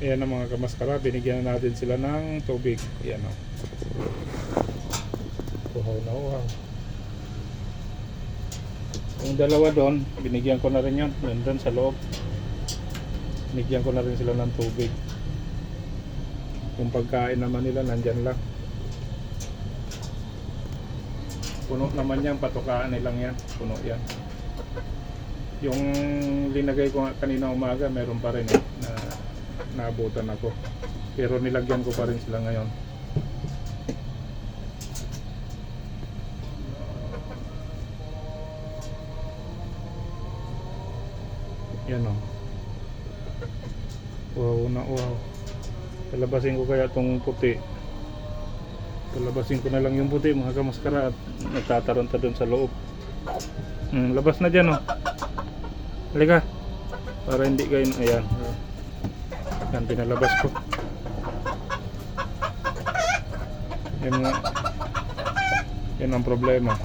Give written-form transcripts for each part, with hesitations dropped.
Ayan ang mga kamaskara, binigyan na natin sila ng tubig. Ayan o. Uhaw na uhaw. Yung dalawa doon, binigyan ko na rin yun. Yun doon sa loob. Binigyan ko na rin sila ng tubig. Yung pagkain naman nila, nandyan lang. Puno naman yan, patukaan nilang yan. Puno yan. Yung linagay ko kanina umaga, meron pa rin na naabutan ako. Pero nilagyan ko pa rin sila ngayon. Yan o. Wow na wow. Palabasin ko kaya tong puti. Palabasin ko na lang yung puti mga kamaskara at nagtataranta dun sa loob. Labas na dyan o. Halika. Para hindi kayo, ayan. Yan, pinalabas ko. Yan ang problema.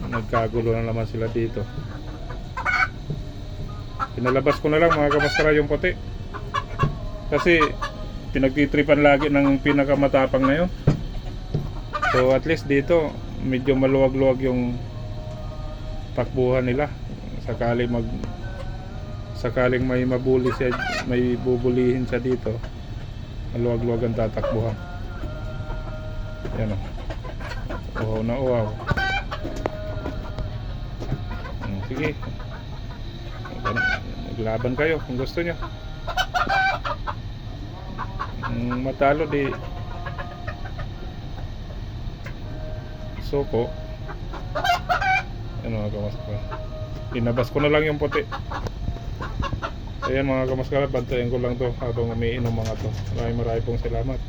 Nagkagulo na naman sila dito. Pinalabas ko na lang mga kamaskara yung puti. Kasi pinagtitripan lagi ng pinakamatapang na yun. So at least dito medyo maluwag-luwag yung takbuhan nila. Sakaling may mabuli siya, may bubulihin siya dito, maluwag-luwag ang tatakbuhan. Yan o. Uhaw na uhaw. Sige. Maglaban kayo kung gusto nyo. Matalo di suko. Yan mga kamaskara. Inabas ko na lang yung puti. Ayan mga kamaskara, bantayan ko lang to habang umiinom mga to. Maraming pong salamat.